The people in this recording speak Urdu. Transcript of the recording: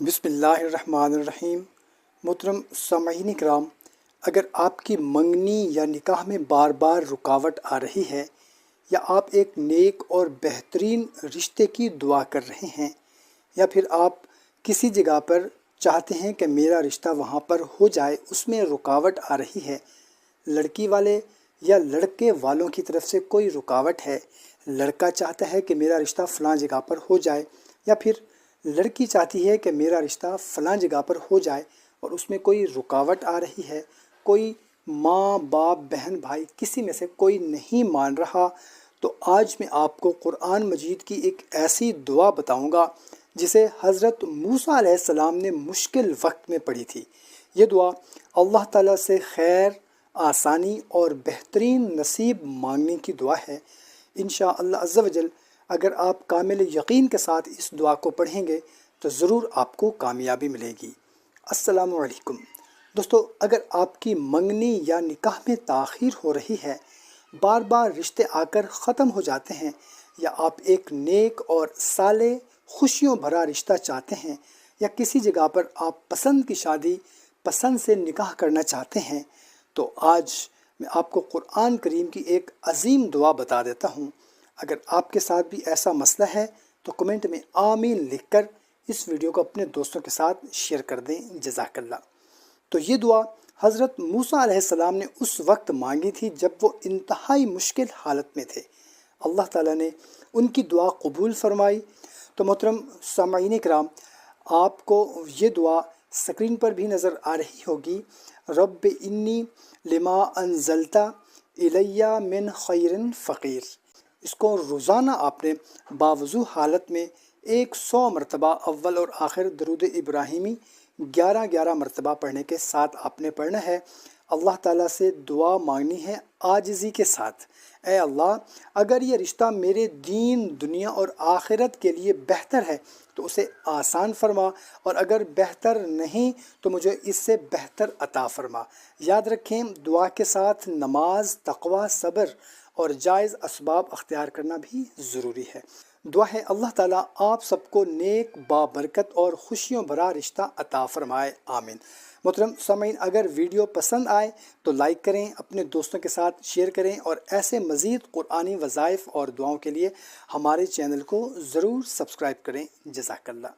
بسم اللہ الرحمن الرحیم۔ محترم سامعین کرام، اگر آپ کی منگنی یا نکاح میں بار بار رکاوٹ آ رہی ہے، یا آپ ایک نیک اور بہترین رشتے کی دعا کر رہے ہیں، یا پھر آپ کسی جگہ پر چاہتے ہیں کہ میرا رشتہ وہاں پر ہو جائے، اس میں رکاوٹ آ رہی ہے، لڑکی والے یا لڑکے والوں کی طرف سے کوئی رکاوٹ ہے، لڑکا چاہتا ہے کہ میرا رشتہ فلاں جگہ پر ہو جائے، یا پھر لڑکی چاہتی ہے کہ میرا رشتہ فلاں جگہ پر ہو جائے اور اس میں کوئی رکاوٹ آ رہی ہے، کوئی ماں باپ بہن بھائی کسی میں سے کوئی نہیں مان رہا، تو آج میں آپ کو قرآن مجید کی ایک ایسی دعا بتاؤں گا جسے حضرت موسیٰ علیہ السلام نے مشکل وقت میں پڑھی تھی۔ یہ دعا اللہ تعالیٰ سے خیر، آسانی اور بہترین نصیب مانگنے کی دعا ہے۔ انشاءاللہ عز و جل اگر آپ کامل یقین کے ساتھ اس دعا کو پڑھیں گے تو ضرور آپ کو کامیابی ملے گی۔ السلام علیکم دوستو، اگر آپ کی منگنی یا نکاح میں تاخیر ہو رہی ہے، بار بار رشتے آ کر ختم ہو جاتے ہیں، یا آپ ایک نیک اور صالح خوشیوں بھرا رشتہ چاہتے ہیں، یا کسی جگہ پر آپ پسند کی شادی پسند سے نکاح کرنا چاہتے ہیں، تو آج میں آپ کو قرآن کریم کی ایک عظیم دعا بتا دیتا ہوں۔ اگر آپ کے ساتھ بھی ایسا مسئلہ ہے تو کمنٹ میں آمین لکھ کر اس ویڈیو کو اپنے دوستوں کے ساتھ شیئر کر دیں، جزاک اللہ۔ تو یہ دعا حضرت موسیٰ علیہ السلام نے اس وقت مانگی تھی جب وہ انتہائی مشکل حالت میں تھے، اللہ تعالیٰ نے ان کی دعا قبول فرمائی۔ تو محترم سامعین کرام، آپ کو یہ دعا سکرین پر بھی نظر آ رہی ہوگی، رب انی لما انزلت الی من خیر فقیر۔ اس کو روزانہ آپ نے باوضو حالت میں 100 مرتبہ اول اور آخر درود ابراہیمی 11 مرتبہ پڑھنے کے ساتھ آپ نے پڑھنا ہے۔ اللہ تعالیٰ سے دعا مانگنی ہے عاجزی کے ساتھ، اے اللہ اگر یہ رشتہ میرے دین دنیا اور آخرت کے لیے بہتر ہے تو اسے آسان فرما، اور اگر بہتر نہیں تو مجھے اس سے بہتر عطا فرما۔ یاد رکھیں، دعا کے ساتھ نماز، تقوی، صبر اور جائز اسباب اختیار کرنا بھی ضروری ہے۔ دعا ہے اللہ تعالیٰ آپ سب کو نیک، بابرکت اور خوشیوں بھرا رشتہ عطا فرمائے، آمین۔ محترم سامعین، اگر ویڈیو پسند آئے تو لائک کریں، اپنے دوستوں کے ساتھ شیئر کریں، اور ایسے مزید قرآنی وظائف اور دعاؤں کے لیے ہمارے چینل کو ضرور سبسکرائب کریں، جزاک اللہ۔